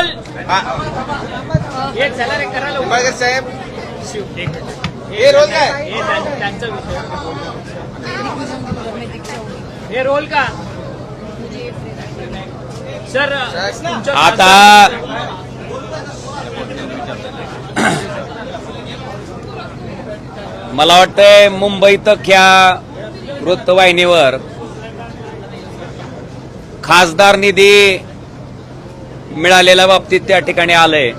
Role एक झाला रे करा निंबाळकर साहेब शिव एक मिनिट हे रोल काय हे त्यांचा विषय हे रोल का सर आता मला वाटतंय मुंबईत ख्या वृत्तवाहिनीवर खासदार निधी मिळालेल्या बाबतीत त्या ठिकाणी आलंय.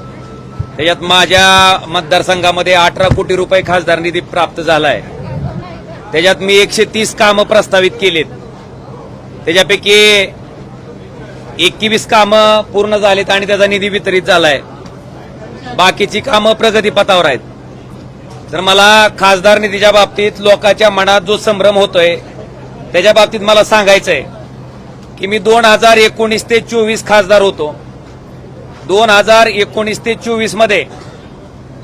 त्याच्यात माझ्या मतदारसंघामध्ये 18 कोटी रुपये खासदार निधी प्राप्त झालाय. त्याच्यात मी 130 कामं प्रस्तावित केलीत. त्याच्यापैकी 21 कामं पूर्ण झालीत आणि त्याचा निधी वितरित झालाय. बाकीची कामं प्रगतीपथावर आहेत. तर मला खासदार निधीच्या बाबतीत लोकांच्या मनात जो संभ्रम होतोय त्याच्या बाबतीत मला सांगायचंय की मी 2019 ते 24 खासदार होतो. 2019 ते 24 मध्ये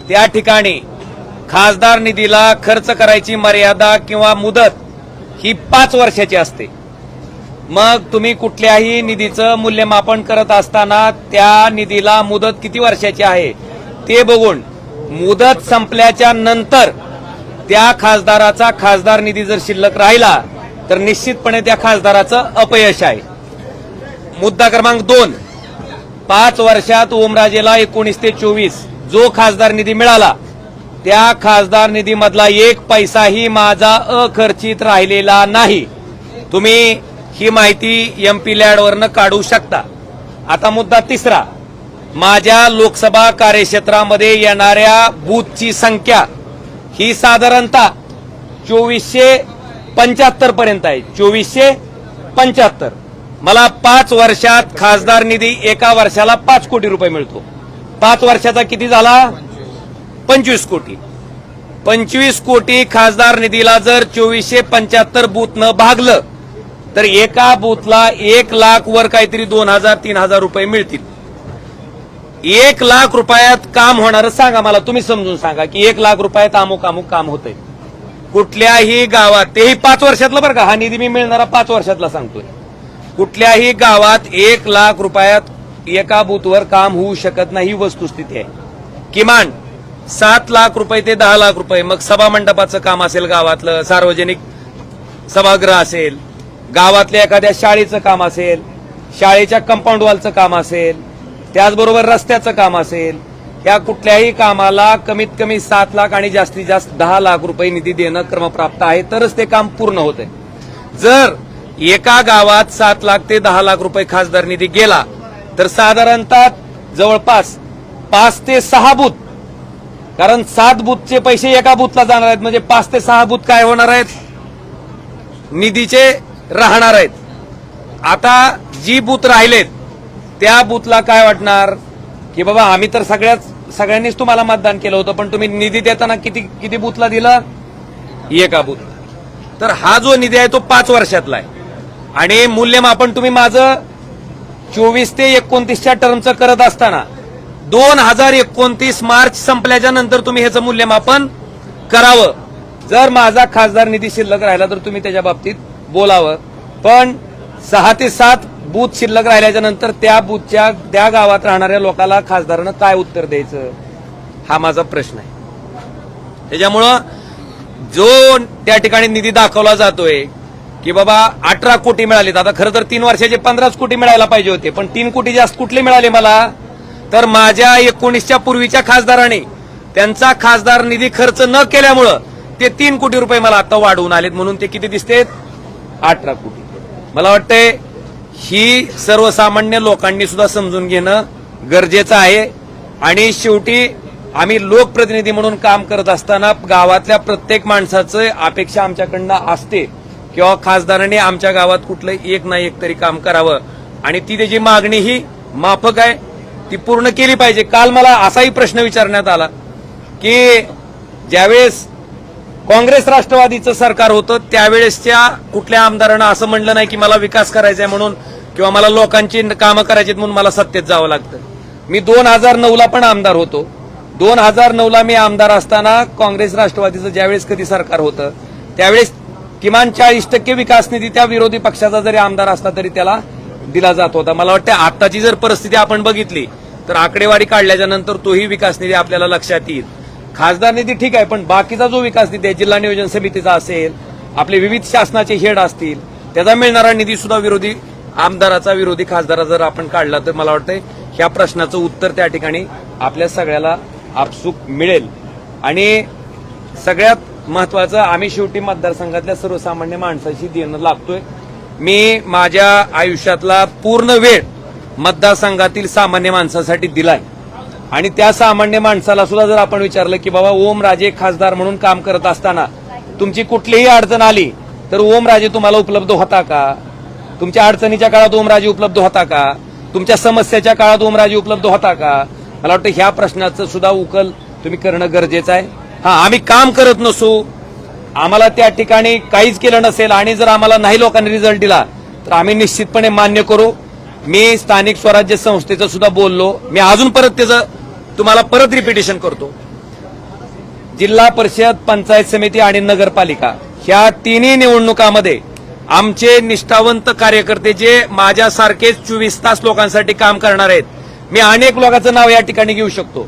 त्या ठिकाणी खासदार निधीला खर्च करायची मर्यादा किंवा मुदत ही 5 वर्षाची असते. मग तुम्ही कुठल्याही निधीचं मूल्यमापन करत असताना त्या निधीला मुदत किती वर्षाची आहे ते बघून मुदत संपल्याच्या नंतर त्या खासदाराचा खासदार निधी जर शिल्लक राहिला तर निश्चितपणे त्या खासदाराचं अपयश आहे. मुद्दा क्रमांक 2, 5 वर्षात ओमराजेला 19 ते 24 जो खासदार निधी मिळाला त्या खासदार निधीमधला 1 पैसाही माझा अखर्चित राहिलेला नाही. तुम्ही ही माहिती MP लॅडवरनं काढू शकता. आता मुद्दा 3, माझ्या लोकसभा कार्यक्षेत्रामध्ये येणाऱ्या बूथची संख्या ही साधारणतः 2475 पर्यंत आहे. 2475. मला 5 वर्षात खासदार निधी एका वर्षाला 5 कोटी रुपये मिळतो. 5 वर्षाचा किती झाला? 25 कोटी. 25 कोटी खासदार निधीला जर 2475 बूथनं भागलं तर एका बूथला 1 लाख वर काहीतरी 2000-3000 रुपये मिळतील. 1 लाख रुपयात काम होणार सांगा मला. तुम्ही समजून सांगा की 1 लाख रुपयात अमुक अमुक काम होतंय कुठल्याही गावात. तेही 5 वर्षातलं बरं का. हा निधी मी मिळणारा 5 वर्षातला सांगतोय. कुठल्याही गावात 1 लाख रुपयात एका बूथवर काम होऊ शकत नाही. ही वस्तुस्थिती आहे. किमान 7 लाख रुपये ते 10 लाख रुपये. मग सभा मंडपाचं काम असेल, गावातलं सार्वजनिक सभागृह असेल, गावातल्या एखाद्या शाळेचं काम असेल, शाळेच्या कंपाऊंड वॉलचं काम असेल, त्याचबरोबर रस्त्याचं काम असेल, या कुठल्याही कामाला कमीत कमी 7 लाख आणि जास्तीत जास्त 10 लाख रुपये निधी देणं क्रमप्राप्त आहे तरच ते काम पूर्ण होते. जर एका गावात 7 लाख ते 10 लाख रुपये खासदार निधी गेला तर साधारणतः जवळपास 5 ते 6 बूथ, कारण 7 बूथचे पैसे एका बूथला जाणार आहेत म्हणजे 5 ते 6 बूथ काय होणार आहेत? निधीचे राहणार आहेत. आता जी बूथ राहिलेत त्या बूथला काय वाटणार की बाबा आम्ही तर सगळ्यांनीच तुम्हाला मतदान केलं होतं पण तुम्ही निधी देताना किती बूथला दिला? एका बूथला. तर हा जो निधी आहे तो 5 वर्षातला आहे आणि मूल्यमापन तुम्ही माझं 24 ते 29च्या टर्मचं करत असताना 2029 मार्च संपल्याच्या नंतर तुम्ही ह्याचं मूल्यमापन करावं. जर माझा खासदार निधी शिल्लक राहिला तर तुम्ही त्याच्या बाबतीत बोलावं. पण 6 ते 7 बूथ शिल्लक राहिल्याच्या नंतर त्या बूथच्या त्या गावात राहणाऱ्या लोकांना खासदारानं काय उत्तर द्यायचं हा माझा प्रश्न आहे. त्याच्यामुळं जो त्या ठिकाणी निधी दाखवला जातोय की बाबा 18 कोटी मिळालेत. आता खरं तर 3 वर्षाचे 15 कोटी मिळायला पाहिजे होते पण 3 कोटी जास्त कुठले मिळाले मला? तर माझ्या 19च्या पूर्वीच्या खासदारांनी त्यांचा खासदार निधी खर्च न केल्यामुळं ते 3 कोटी रुपये मला आता वाढवून आलेत. म्हणून ते किती दिसतेत? 18 कोटी. मला वाटतंय ही सर्वसामान्य लोकांनी सुद्धा समजून घेणं गरजेचं आहे. आणि शेवटी आम्ही लोकप्रतिनिधी म्हणून काम करत असताना गावातल्या प्रत्येक माणसाचं अपेक्षा आमच्याकडनं असते किंवा खासदारांनी आमच्या गावात कुठलं एक ना एक तरी काम करावं आणि ती त्याची मागणी ही माफक आहे ती पूर्ण केली पाहिजे. काल मला असाही प्रश्न विचारण्यात आला की ज्यावेळेस काँग्रेस राष्ट्रवादीचं सरकार होतं त्यावेळेसच्या कुठल्या आमदारांना असं म्हणलं नाही की मला विकास करायचा आहे म्हणून किंवा मला लोकांची कामं करायची म्हणून मला सत्तेत जावं लागतं. मी 2009ला पण आमदार होतो. 2009ला मी आमदार असताना काँग्रेस राष्ट्रवादीचं ज्यावेळेस कधी सरकार होतं त्यावेळेस किमान 40% विकास निधी त्या विरोधी पक्षाचा जरी आमदार असला तरी त्याला दिला जात होता. मला वाटतं आताची जर परिस्थिती आपण बघितली तर आकडेवारी काढल्याच्या नंतर तोही विकास निधी आपल्याला लक्षात येईल. खासदार निधी ठीक आहे, पण बाकीचा जो विकास निधी आहे, जिल्हा नियोजन समितीचा असेल, आपले विविध शासनाचे हेड असतील, त्याचा मिळणारा निधी सुद्धा विरोधी आमदाराचा, विरोधी खासदारा जर आपण काढला तर मला वाटतंय ह्या प्रश्नाचं उत्तर त्या ठिकाणी आपल्या सगळ्याला आपसूक मिळेल. आणि सगळ्यात महत्वाचं, आम्ही शेवटी मतदारसंघातल्या सर्वसामान्य माणसाशी देणं लागतोय. मी माझ्या आयुष्यातला पूर्ण वेळ मतदारसंघातील सामान्य माणसासाठी दिलाय आणि त्या सामान्य माणसाला सुद्धा जर आपण विचारलं की बाबा ओमराजे खासदार म्हणून काम करत असताना तुमची कुठलीही अडचण आली तर ओमराजे तुम्हाला उपलब्ध होता का? तुमच्या अडचणीच्या काळात ओमराजे उपलब्ध होता का? तुमच्या समस्याच्या काळात ओमराजे उपलब्ध होता का? मला वाटतं ह्या प्रश्नाचं सुद्धा उकल तुम्ही करणं गरजेचं आहे. आम्ही काम करत नसू, आम्हाला त्या ठिकाणी काहीच केलं नसेल आणि जर आम्हाला नाही लोकांनी रिझल्ट दिला तर आम्ही निश्चितपणे मान्य करू. मी स्थानिक स्वराज्य संस्थेचं सुद्धा बोललो, मी अजून परत त्याचं तुम्हाला परत रिपिटेशन करतो. जिल्हा परिषद, पंचायत समिती आणि नगरपालिका ह्या तिन्ही निवडणुकामध्ये आमचे निष्ठावंत कार्यकर्ते जे माझ्यासारखेच 24 तास लोकांसाठी काम करणार आहेत, मी अनेक लोकांचं नाव या ठिकाणी घेऊ शकतो.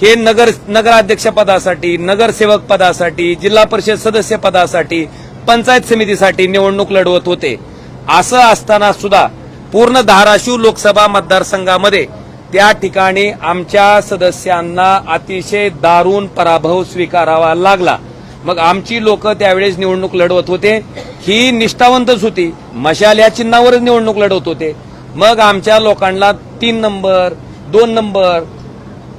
हे नगराध्यक्ष पदासाठी, नगरसेवक पदासाठी, जिल्हा परिषद सदस्य पदासाठी, पंचायत समितीसाठी निवडणूक लढवत होते. असं असताना सुद्धा पूर्ण धाराशिव लोकसभा मतदारसंघामध्ये त्या ठिकाणी आमच्या सदस्यांना अतिशय दारुण पराभव स्वीकारावा लागला. मग आमची लोक त्यावेळेस निवडणूक लढवत होते, ही निष्ठावंतच होती, मशाल या चिन्हावरच निवडणूक लढवत होते. मग आमच्या लोकांना 3 नंबर 2 नंबर,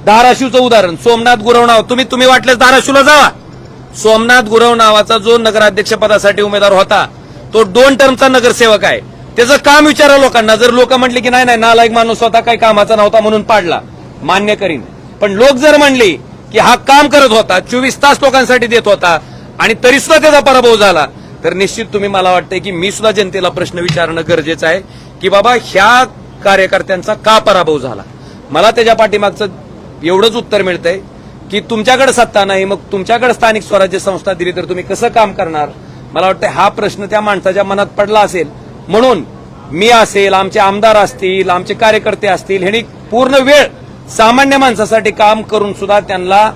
धाराशिवचं उदाहरण सोमनाथ गुरव नाव, तुम्ही वाटल्यास धाराशिवला जावा. सोमनाथ गुरव नावाचा जो नगराध्यक्ष पदासाठी उमेदवार होता तो 2 टर्मचा नगरसेवक आहे. त्याचं काम विचारा लोकांना. जर लोक म्हटले की नाही नालायक माणूस होता, काही कामाचा नव्हता म्हणून पाडला, मान्य करीन. पण लोक जर म्हणले की हा काम करत होता, 24 तास लोकांसाठी देत होता आणि तरी सुद्धा त्याचा पराभव झाला, तर निश्चित तुम्ही, मला वाटतंय की मी सुद्धा जनतेला प्रश्न विचारणं गरजेचं आहे की बाबा ह्या कार्यकर्त्यांचा का पराभव झाला. मला त्याच्या पाठीमागचं एवढंच उत्तर मिळतंय की तुमच्याकडे सत्ता नाही, मग तुमच्याकडे स्थानिक स्वराज्य संस्था दिली तर तुम्ही कसं काम करणार. मला वाटतं हा प्रश्न त्या माणसाच्या मनात पडला असेल, म्हणून मी असेल, आमचे आमदार असतील, आमचे कार्यकर्ते असतील, ह्यांनी पूर्ण वेळ सामान्य माणसासाठी काम करून सुद्धा त्यांना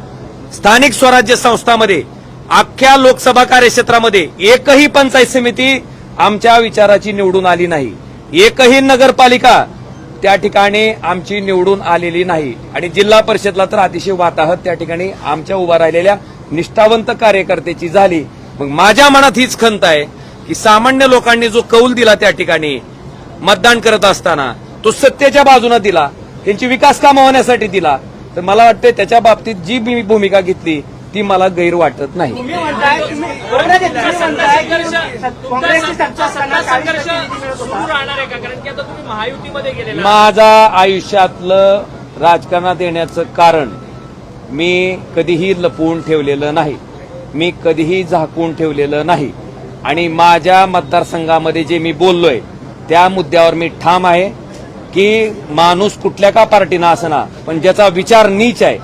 स्थानिक स्वराज्य संस्थांमध्ये अख्ख्या लोकसभा कार्यक्षेत्रामध्ये एकही पंचायत समिती आमच्या विचाराची निवडून आली नाही, एकही नगरपालिका त्या ठिकाणी आमची निवडून आलेली नाही. आणि जिल्हा परिषदला तर अतिशय वाताहत त्या ठिकाणी आमच्या उभा राहिलेल्या निष्ठावंत कार्यकर्त्याची झाली. मग माझ्या मनात हीच खंत आहे की सामान्य लोकांनी जो कौल दिला त्या ठिकाणी मतदान करत असताना, तो सत्तेच्या बाजूने दिला, त्यांची विकास कामं होण्यासाठी दिला, तर मला वाटतं त्याच्या बाबतीत जी मी भूमिका घेतली ती मला गैर वाटत नाही. माझा आयुष्यातलं राजकारणात येण्याचं कारण मी कधीही लपवून ठेवलेलं नाही, मी कधीही झाकून ठेवलेलं नाही. आणि माझ्या मतदारसंघामध्ये जे मी बोललोय त्या मुद्द्यावर मी ठाम आहे की माणूस कुठल्या का पार्टीना असना, पण ज्याचा विचार नीच आहे,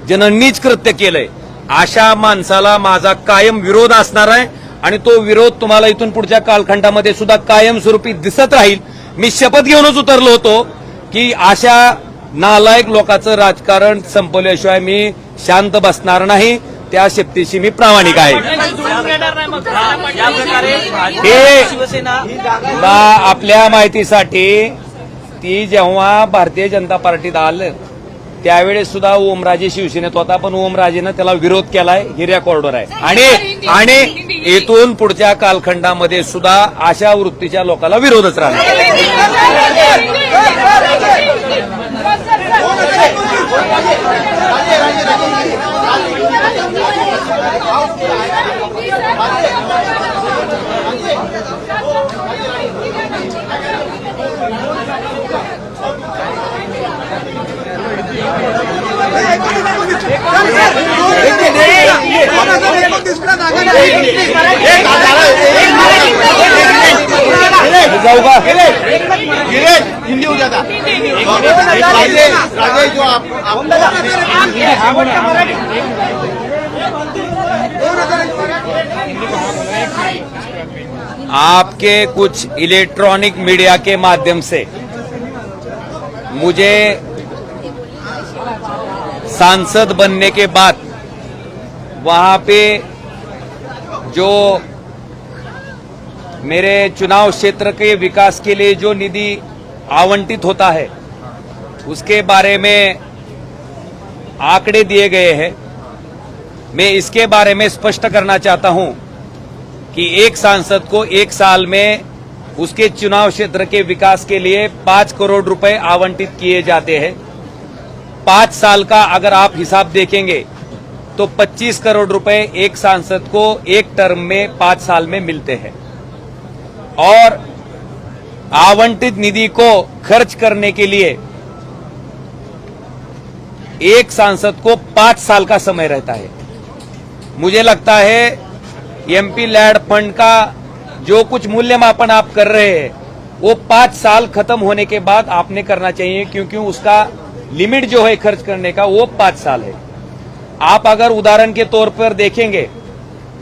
ज्यानं नीच कृत्य केलंय, अशा माणसाला माझा कायम विरोध असणार आहे. आणि तो विरोध तुम्हाला इथून पुढच्या कालखंडामध्ये सुद्धा कायमस्वरूपी दिसत राहील. मी शपथ घेऊनच उतरलो होतो की अशा नालायक लोकांचं राजकारण संपवल्याशिवाय मी शांत बसणार नाही. त्या शक्तीशी मी प्रामाणिक आहे. आपल्या माहितीसाठी ती जेव्हा भारतीय जनता पार्टीत आलं त्यावेळेस सुद्धा ओमराजे शिवसेनेत होता, पण ओमराजेनं त्याला विरोध केलाय, हे रेकॉर्डवर आहे. आणि इथून पुढच्या कालखंडामध्ये सुद्धा अशा वृत्तीच्या लोकांना विरोधच राहणार. जाऊ का हिंदी हो जाता जो आपके कुछ इलेक्ट्रॉनिक मीडिया के माध्यम से मुझे सांसद बनने के बाद वहां पे जो मेरे चुनाव क्षेत्र के विकास के लिए जो निधि आवंटित होता है उसके बारे में आंकड़े दिए गए हैं। मैं इसके बारे में स्पष्ट करना चाहता हूं कि एक सांसद को एक साल में उसके चुनाव क्षेत्र के विकास के लिए 5 करोड़ रुपए आवंटित किए जाते हैं। 5 साल का अगर आप हिसाब देखेंगे तो 25 करोड़ रुपए एक सांसद को एक टर्म में 5 साल में मिलते हैं और आवंटित निधि को खर्च करने के लिए एक सांसद को 5 साल का समय रहता है। मुझे लगता है एमपी लैड फंड का जो कुछ मूल्यमापन आप कर रहे हैं वो 5 साल खत्म होने के बाद आपने करना चाहिए, क्योंकि उसका लिमिट जो है खर्च करने का वो 5 साल है। आप अगर उदाहरण के तौर पर देखेंगे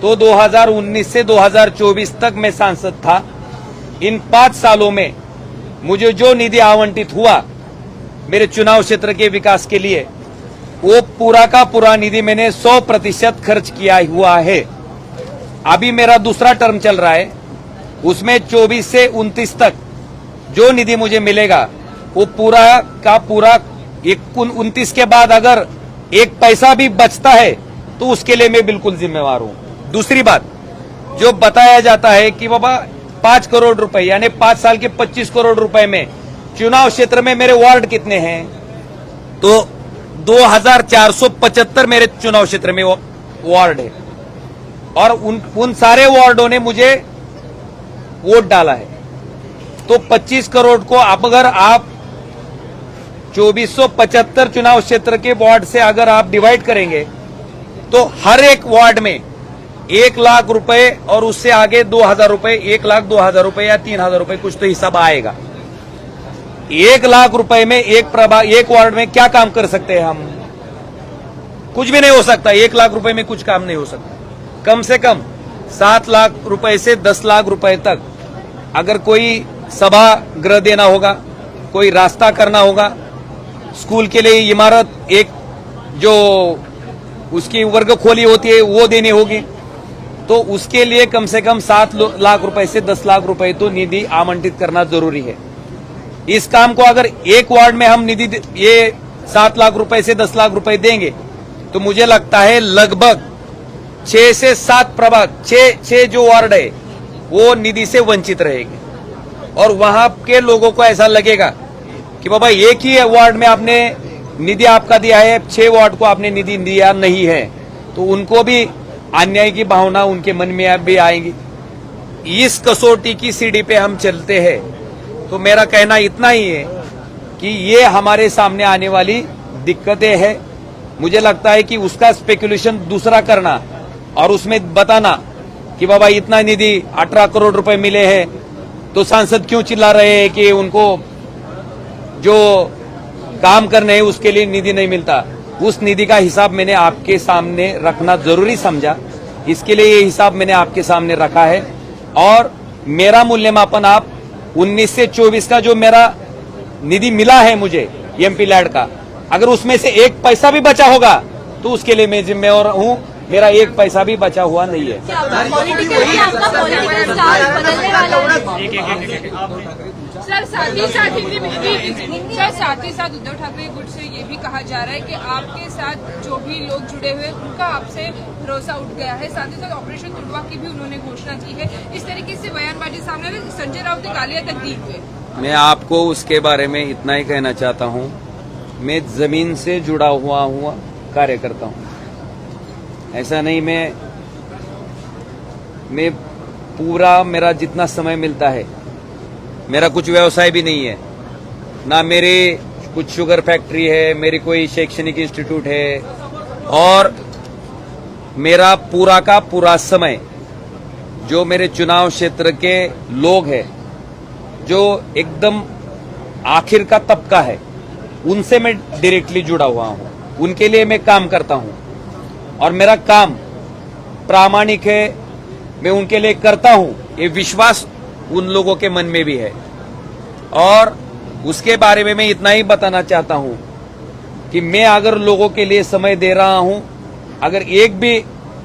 तो 2019 से 2024 तक मैं सांसद था। इन 5 सालों में मुझे जो निधि आवंटित हुआ मेरे चुनाव क्षेत्र के विकास के लिए वो पूरा का पूरा निधि मैंने 100% खर्च किया हुआ है। अभी मेरा दूसरा टर्म चल रहा है, उसमें 24 से 29 तक जो निधि मुझे मिलेगा वो पूरा का पूरा 29 के बाद अगर एक पैसा भी बचता है तो उसके लिए मैं बिल्कुल जिम्मेवार हूं। दूसरी बात, जो बताया जाता है कि बाबा 5 करोड़ रुपए यानी 5 साल के 25 करोड़ रुपए में चुनाव क्षेत्र में मेरे वार्ड कितने हैं, तो 2475 मेरे चुनाव क्षेत्र में वार्ड है और उन सारे वार्डों ने मुझे वोट डाला है। तो 25 करोड़ को अगर आप 2475 चुनाव क्षेत्र के वार्ड से अगर आप डिवाइड करेंगे तो हर एक वार्ड में 1 लाख रुपए और उससे आगे 2000 रुपए, 1 लाख 2000 रुपए या 3000 रुपए कुछ तो हिसाब आएगा। 1 लाख रुपए में एक वार्ड में क्या काम कर सकते हैं हम? कुछ भी नहीं हो सकता। 1 लाख रुपए में कुछ काम नहीं हो सकता। कम से कम 7 लाख रुपए से 10 लाख रुपए तक अगर कोई सभागृह देना होगा, कोई रास्ता करना होगा, स्कूल के लिए इमारत एक जो उसकी वर्ग खोली होती है वो देनी होगी, तो उसके लिए कम से कम 7 लाख रुपए से 10 लाख रुपए तो निधि आवंटित करना जरूरी है। इस काम को अगर एक वार्ड में हम निधि ये 7 लाख रुपए से 10 लाख रुपए देंगे तो मुझे लगता है लगभग 6 से 7 प्रभाग 6 जो वार्ड है वो निधि से वंचित रहेंगे और वहां के लोगों को ऐसा लगेगा कि बाबा एक ही वार्ड में आपने निधि आपका दिया है, 6 वार्ड को आपने निधि दिया नहीं है, तो उनको भी अन्याय की भावना उनके मन में भी आएगी। इस कसौटी की सीढ़ी पे हम चलते हैं। तो मेरा कहना इतना ही है कि ये हमारे सामने आने वाली दिक्कतें हैं। मुझे लगता है कि उसका स्पेकुलेशन दूसरा करना और उसमें बताना कि बाबा इतना निधि 18 करोड़ रुपए मिले हैं तो सांसद क्यों चिल्ला रहे हैं कि उनको जो काम करने हैं उसके लिए निधि नहीं मिलता। उस निधि का हिसाब मैंने आपके सामने रखना जरूरी समझा, इसके लिए ये हिसाब मैंने आपके सामने रखा है और मेरा मूल्यमापन आप 19 से 24 का जो मेरा निधि मिला है मुझे एमपी लैड का, अगर उसमें से 1 पैसा भी बचा होगा तो उसके लिए मैं जिम्मेवार हूं। मेरा 1 पैसा भी बचा हुआ नहीं है। सर साथ ही साथ उद्धव ठाकरे गुट से ये भी कहा जा रहा है कि आपके साथ जो भी लोग जुड़े हुए उनका आपसे भरोसा उठ गया है। साथ ही साथ ऑपरेशन तुड़वा की भी उन्होंने घोषणा की है। इस तरीके से बयानबाजी सामने आई, संजय राउत ने गालियां तक दी हुई। मैं आपको उसके बारे में इतना ही कहना चाहता हूं, मैं जमीन से जुड़ा हुआ कार्य करता हूं। ऐसा नहीं मैं पूरा मेरा जितना समय मिलता है, मेरा कुछ व्यवसाय भी नहीं है, ना मेरे कुछ शुगर फैक्ट्री है, मेरी कोई शैक्षणिक इंस्टीट्यूट है और मेरा पूरा का पूरा समय जो मेरे चुनाव क्षेत्र के लोग हैं जो एकदम आखिर का तबका है उनसे मैं डायरेक्टली जुड़ा हुआ हूं, उनके लिए मैं काम करता हूं और मेरा काम प्रामाणिक है, मैं उनके लिए करता हूं, ये विश्वास उन लोगों के मन में भी है। और उसके बारे में मैं इतना ही बताना चाहता हूं कि मैं अगर लोगों के लिए समय दे रहा हूं, अगर एक भी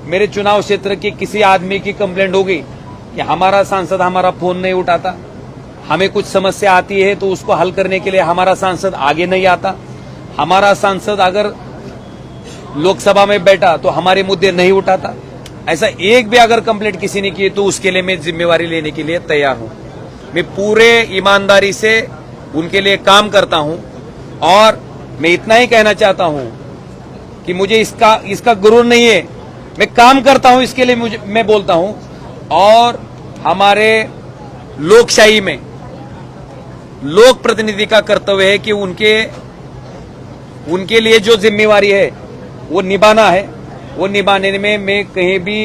मेरे चुनाव क्षेत्र के किसी आदमी की कंप्लेंट होगी कि हमारा सांसद हमारा फोन नहीं उठाता, हमें कुछ समस्या आती है तो उसको हल करने के लिए हमारा सांसद आगे नहीं आता, हमारा सांसद अगर लोकसभा में बैठा तो हमारे मुद्दे नहीं उठाता, ऐसा एक भी अगर कंप्लेंट किसी ने की तो उसके लिए मैं जिम्मेवारी लेने के लिए तैयार हूं। मैं पूरे ईमानदारी से उनके लिए काम करता हूं और मैं इतना ही कहना चाहता हूं कि मुझे इसका गुरूर नहीं है, मैं काम करता हूं, इसके लिए मैं बोलता हूं। और हमारे लोकशाही में लोक प्रतिनिधि का कर्तव्य है कि उनके लिए जो जिम्मेवारी है वो निभाना है। वो निभाने में मैं कहीं भी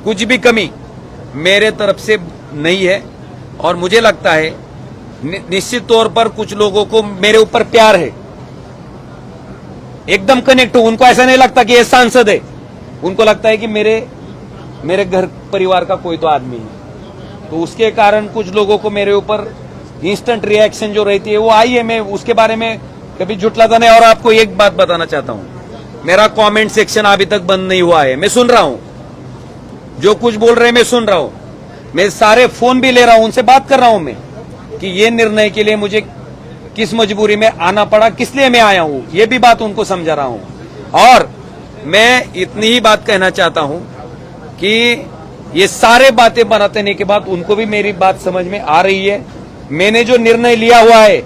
कुछ भी कमी मेरे तरफ से नहीं है। और मुझे लगता है निश्चित तौर पर कुछ लोगों को मेरे ऊपर प्यार है, एकदम कनेक्ट हो, उनको ऐसा नहीं लगता कि ये सांसद है, उनको लगता है कि मेरे घर परिवार का कोई तो आदमी है। तो उसके कारण कुछ लोगों को मेरे ऊपर इंस्टेंट रिएक्शन जो रहती है वो आई है। मैं उसके बारे में कभी झुटलाता नहीं। और आपको एक बात बताना चाहता हूं, मेरा कमेंट सेक्शन अभी तक बंद नहीं हुआ है, मैं सुन रहा हूं, जो कुछ बोल रहे हैं मैं सुन रहा हूं, मैं सारे फोन भी ले रहा हूं, उनसे बात कर रहा हूं मैं कि ये निर्णय के लिए मुझे किस मजबूरी में आना पड़ा, किस लिए मैं आया हूं, ये भी बात उनको समझा रहा हूं। और मैं इतनी ही बात कहना चाहता हूं कि ये सारे बातें बनाने के बाद उनको भी मेरी बात समझ में आ रही है। मैंने जो निर्णय लिया हुआ है,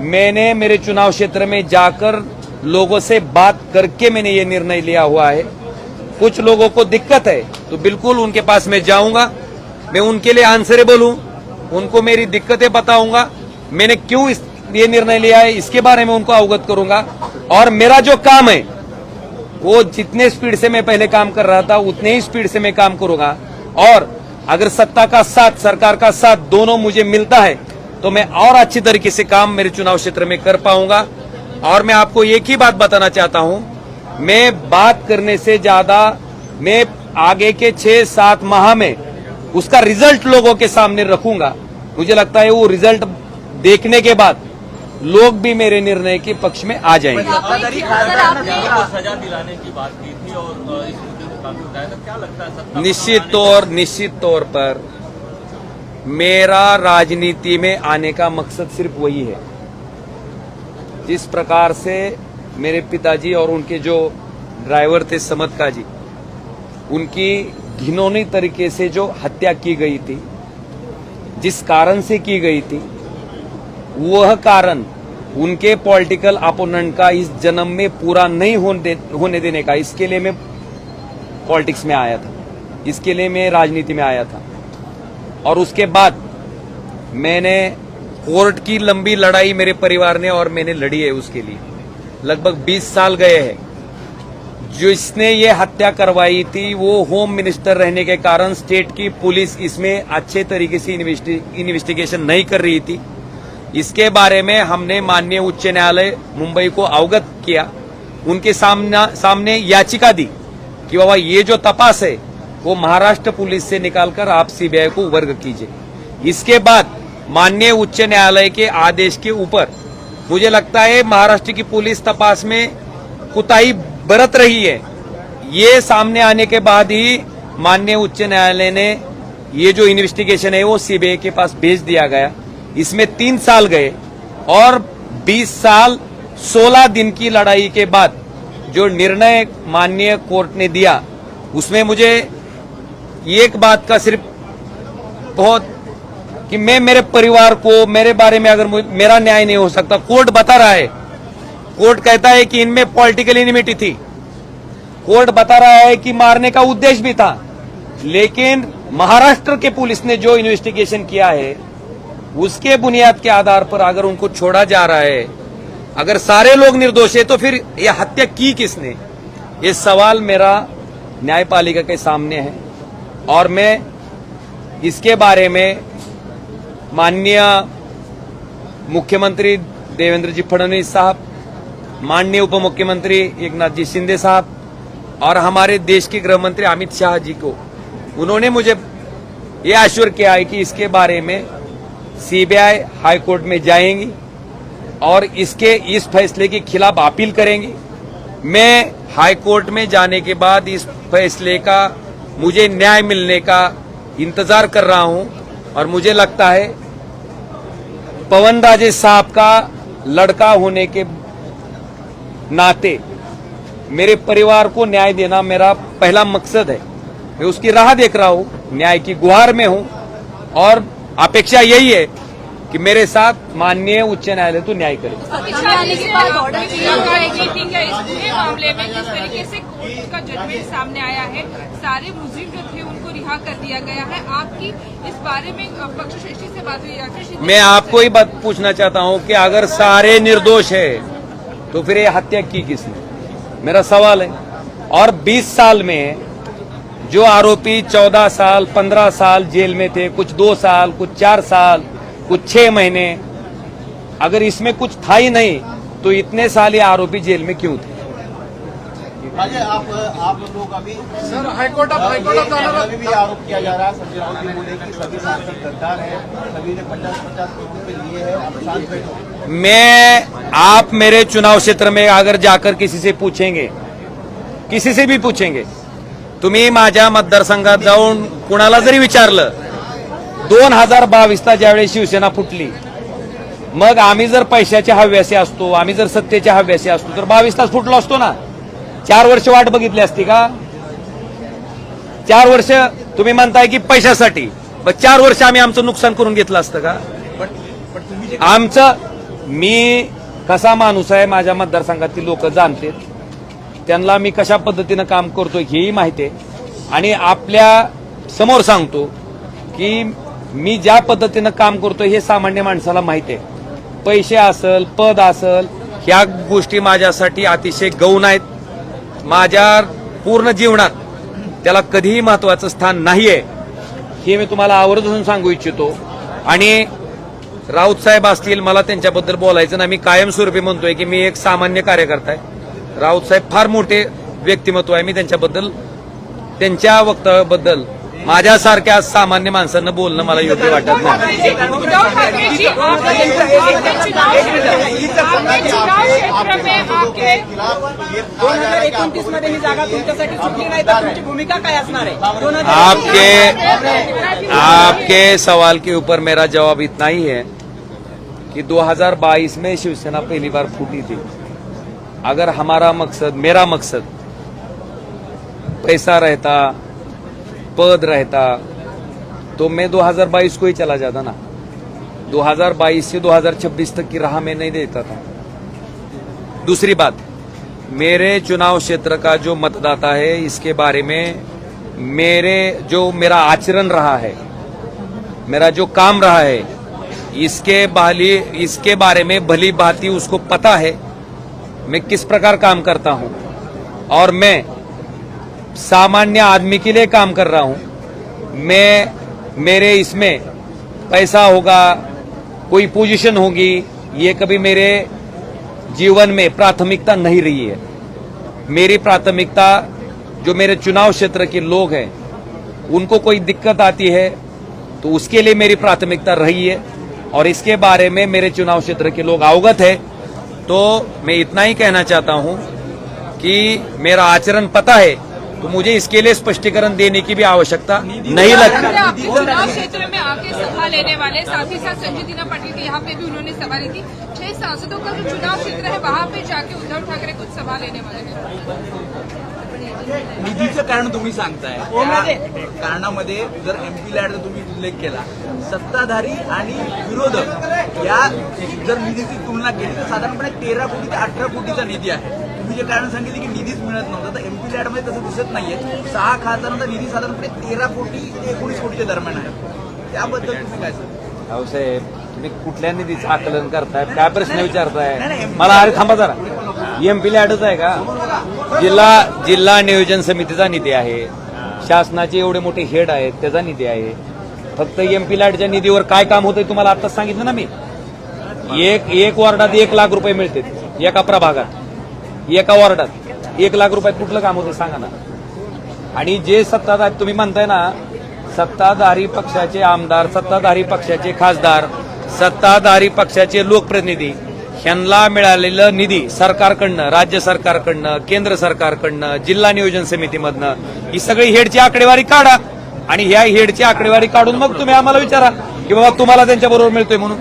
मैंने मेरे चुनाव क्षेत्र में जाकर लोगों से बात करके मैंने ये निर्णय लिया हुआ है। कुछ लोगों को दिक्कत है तो बिल्कुल उनके पास मैं जाऊंगा, मैं उनके लिए आंसरेबल हूं, उनको मेरी दिक्कतें बताऊंगा, मैंने क्यों ये निर्णय लिया है इसके बारे में उनको अवगत करूंगा। और मेरा जो काम है वो जितने स्पीड से मैं पहले काम कर रहा था उतने ही स्पीड से मैं काम करूंगा। और अगर सत्ता का साथ, सरकार का साथ दोनों मुझे मिलता है तो मैं और अच्छी तरीके से काम मेरे चुनाव क्षेत्र में कर पाऊंगा। और मैं आपको एक ही बात बताना चाहता हूं, मैं बात करने से ज्यादा मैं आगे के 6-7 माह में उसका रिजल्ट लोगों के सामने रखूंगा। मुझे लगता है वो रिजल्ट देखने के बाद लोग भी मेरे निर्णय के पक्ष में आ जाएंगे। सजा दिलाने की बात की थी और इस मुद्दे को काफी उठाया था, क्या लगता है निश्चित तौर पर मेरा राजनीति में आने का मकसद सिर्फ वही है। जिस प्रकार से मेरे पिताजी और उनके जो ड्राइवर थे समदका जी, उनकी घिनौनी तरीके से जो हत्या की गई थी, जिस कारण से की गई थी, वह कारण उनके पॉलिटिकल अपोनेंट का इस जन्म में पूरा नहीं होने देने का, इसके लिए मैं पॉलिटिक्स में आया था, इसके लिए मैं राजनीति में आया था। और उसके बाद मैंने कोर्ट की लंबी लड़ाई मेरे परिवार ने और मैंने लड़ी है, उसके लिए लगभग 20 साल गए हैं। जिसने ये हत्या करवाई थी वो होम मिनिस्टर रहने के कारण स्टेट की पुलिस इसमें अच्छे तरीके से इन्वेस्टिगेशन नहीं कर रही थी। इसके बारे में हमने माननीय उच्च न्यायालय मुंबई को अवगत किया, उनके सामने याचिका दी कि बाबा ये जो तपास है वो महाराष्ट्र पुलिस से निकालकर आप सीबीआई को वर्ग कीजिए। इसके बाद माननीय उच्च न्यायालय के आदेश के ऊपर मुझे लगता है महाराष्ट्र की पुलिस तपास में कुताही बरत रही है। ये सामने आने के बाद ही माननीय उच्च न्यायालय ने ये जो इन्वेस्टिगेशन है वो सीबीआई के पास भेज दिया गया। इसमें 3 साल गए और 20 साल 16 दिन की लड़ाई के बाद जो निर्णय माननीय कोर्ट ने दिया, उसमें मुझे एक बात का सिर्फ बहुत कि मैं मेरे परिवार को, मेरे बारे में अगर मेरा न्याय नहीं हो सकता, कोर्ट बता रहा है, कोर्ट कहता है कि इनमें पॉलिटिकल एनिमिटी थी, कोर्ट बता रहा है कि मारने का उद्देश्य भी था, लेकिन महाराष्ट्र के पुलिस ने जो इन्वेस्टिगेशन किया है उसके बुनियाद के आधार पर अगर उनको छोड़ा जा रहा है, अगर सारे लोग निर्दोष है तो फिर यह हत्या की किसने? ये सवाल मेरा न्यायपालिका के सामने है। और मैं इसके बारे में माननीय मुख्यमंत्री देवेंद्र जी फडणवीस साहब, माननीय उप मुख्यमंत्री एकनाथ जी शिंदे साहब और हमारे देश के गृह मंत्री अमित शाह जी को, उन्होंने मुझे ये आश्वस्त किया है कि इसके बारे में सीबीआई हाई कोर्ट में जाएंगी और इस फैसले के खिलाफ अपील करेंगे। मैं हाई कोर्ट में जाने के बाद इस फैसले का मुझे न्याय मिलने का इंतजार कर रहा हूं और मुझे लगता है पवन राजेश साहब का लड़का होने के नाते मेरे परिवार को न्याय देना मेरा पहला मकसद है। मैं उसकी राह देख रहा हूं, न्याय की गुहार में हूं और अपेक्षा यही है कि मेरे साथ माननीय उच्च न्यायालय तो न्याय करे। मामले में किस तरीके से कोर्ट का जजमेंट सामने आया है, सारे मुजरिम जो थे उनको रिहा कर दिया गया है, आपकी इस बारे में पक्षश्रेष्ठी से बात हुई? मैं आपको ही बात पूछना चाहता हूं कि अगर सारे निर्दोष है तो फिर ये हत्या की किसने? मेरा सवाल है। और 20 साल में जो आरोपी 14 साल 15 साल जेल में थे, कुछ 2 साल, कुछ 4 साल, कुछ 6 महीने, अगर इसमें कुछ था ही नहीं तो इतने साल ये आरोपी जेल में क्यों थे? अजय, आप लोग अभी सर हाईकोर्ट अभी भी आरोप किया जा रहा है। संजय राउत जी बोले कि सभी सांसद गद्दार हैं, सभी ने 50-50 करोड़ रुपए लिए हैं। आप शांत बैठो। आप मेरे चुनाव क्षेत्र में अगर जाकर किसी से पूछेंगे, किसी से भी पूछेंगे, तुम्ही माझ्या मतदारसंघात जाऊन कुणाला जरी विचारलं 2022ला ज्यावेळी शिवसेना फुटली, मग आम्ही जर पैशाच्या हव्यासी असतो, आम्ही जर सत्तेच्या हव्यासी असतो तर 22लाच फुटलो असतो ना। 4 वर्ष वाट बघितली असती का? 4 वर्ष तुम्ही म्हणताय की पैशासाठी, मग 4 वर्ष आम्ही आमचं नुकसान करून घेतलं असतं का? मी कसा माणूस आहे माझ्या मतदारसंघातील लोक जाणतात, त्यांना मी कशा पद्धतीनं काम करतोय हेही माहिती आहे आणि आपल्या समोर सांगतो की मी ज्या पद्धतीनं काम करतोय हे सामान्य माणसाला माहिती आहे। पैसे असेल, पद असेल, ह्या गोष्टी माझ्यासाठी अतिशय गौण आहेत। माझ्या पूर्ण जीवनात त्याला कधीही महत्वाचं स्थान नाहीये हे मी तुम्हाला आवर्जून सांगू इच्छितो। आणि राऊत साहेब असतील, मला त्यांच्याबद्दल बोलायचं ना, मी कायमस्वरूपी म्हणतोय की मी एक सामान्य कार्यकर्ता आहे। राऊत साहेब फार मोठे व्यक्तिमत्व आहे, मी त्यांच्या वक्तव्याबद्दल माझ्यासारख्या सामान्य माणसांना बोलणं मला योग्य वाटत नाही। उद्धव ठाकरे जी, आपके चुनाव क्षेत्र में आपके 2029 मध्ये ही जागा तुमच्यासाठी सुटली नाही तर तुमची भूमिका काय असणार आहे? आपके सवाल के ऊपर मेरा जवाब इतना ही है कि 2022 में शिवसेना पहली बार फूटी थी। अगर मेरा मकसद पैसा रहता, पद रहता, तो मैं 2022 को ही चला जाता ना। 2022 से 2026 तक की राह में नहीं देता था। दूसरी बात, मेरे चुनाव क्षेत्र का जो मतदाता है, इसके बारे में मेरा आचरण रहा है, मेरा जो काम रहा है, इसके बारे में भली भांति उसको पता है मैं किस प्रकार काम करता हूं और मैं सामान्य आदमी के लिए काम कर रहा हूं। मेरे इसमें पैसा होगा, कोई पोजीशन होगी, ये कभी मेरे जीवन में प्राथमिकता नहीं रही है। मेरी प्राथमिकता जो मेरे चुनाव क्षेत्र के लोग हैं, उनको कोई दिक्कत आती है तो उसके लिए मेरी प्राथमिकता रही है और इसके बारे में मेरे चुनाव क्षेत्र के लोग अवगत है। तो मैं इतना ही कहना चाहता हूं कि मेरा आचरण पता है, तो मुझे इसके लिए स्पष्टीकरण देने की भी आवश्यकता नहीं लगती। चुनाव क्षेत्र में आके सभा लेने वाले, साथ ही साथ संजय दीना पाटिल के यहाँ पे भी उन्होंने सभा ली थी। 6 सांसदों का जो चुनाव क्षेत्र है वहाँ पे जाके उद्धव ठाकरे कुछ सभा लेने वाले हैं। निधीचं कारण तुम्ही सांगताय, त्या कारणामध्ये जर एमपी लॅडचा तुम्ही उल्लेख केला, सत्ताधारी आणि विरोधक या जर निधीची तुलना केली तर साधारणपणे 13 कोटी ते 18 कोटीचा निधी आहे। तुम्ही जे कारण सांगितले की निधीच मिळत नव्हता, तर एमपी लॅडमध्ये तसं दिसत नाहीये। 6 खासदारांचा निधी साधारणपणे 13 कोटी ते 19 कोटीच्या दरम्यान आहे। त्याबद्दल तुम्ही काय सांगता? भाऊसाहेब, तुम्ही कुठल्या निधीचं आकलन करताय, काय प्रश्न विचारताय मला? अरे थांबा जरा, एमपी लॅडच आहे का? जिल्हा नियोजन समितीचा निधी आहे, शासनाचे एवढे मोठे हेड आहेत त्याचा निधी आहे। फक्त एमपी लॅडच्या निधीवर काय काम होतंय तुम्हाला आताच सांगितलं ना मी। एक वॉर्डात 1 लाख रुपये मिळते, एका प्रभागात, एका वॉर्डात 1 लाख रुपयात कुठलं काम होतं सांगा ना। आणि जे सत्ताधारी तुम्ही म्हणताय ना, सत्ताधारी पक्षाचे आमदार, सत्ताधारी पक्षाचे खासदार, सत्ताधारी पक्षाचे लोकप्रतिनिधी, ह्यांना मिळालेलं निधी सरकारकडनं, राज्य सरकारकडनं, केंद्र सरकारकडनं, जिल्हा नियोजन समितीमधनं ही सगळी हेडची आकडेवारी काढा आणि ह्या हेडची आकडेवारी काढून मग तुम्ही आम्हाला विचारा की बाबा तुम्हाला त्यांच्या बरोबर मिळतोय म्हणून.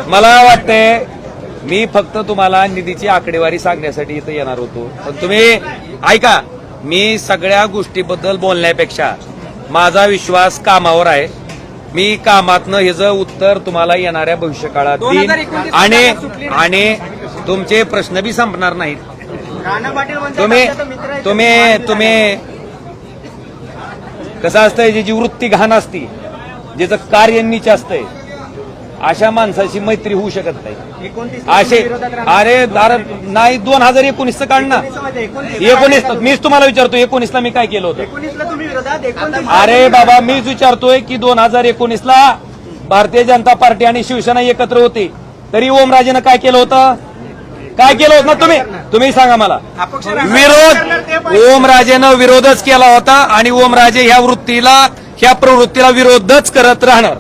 मला वाटतंय मी फक्त तुम्हाला निधीची आकडेवारी सांगण्यासाठी इथं येणार होतो, पण तुम्ही ऐका, मी सगळ्या गोष्टीबद्दल बोलण्यापेक्षा माझा विश्वास कामावर आहे. मी कामातनं ह्याचं उत्तर तुम्हाला येणाऱ्या भविष्यकाळात देईन आणि तुमचे प्रश्न बी संपणार नाहीत. तुम्ही कसं असतंय, ज्याची वृत्ती घाण असती, ज्याचं कार्य नीच असतंय, अशा माणसाची मैत्री होऊ शकत नाही. असे अरे दार नाही 2019 काढ ना. 19 मीच तुम्हाला विचारतो 19ला मी काय केलं होतं? अरे बाबा मीच विचारतोय की 2019ला भारतीय जनता पार्टी आणि शिवसेना एकत्र होती, तरी ओमराजेनं काय केलं होतं? काय केलं होतं ना तुम्ही सांगा मला. विरोध ओमराजेनं विरोधच केला होता आणि ओमराजे ह्या वृत्तीला, ह्या प्रवृत्तीला विरोधच करत राहणार.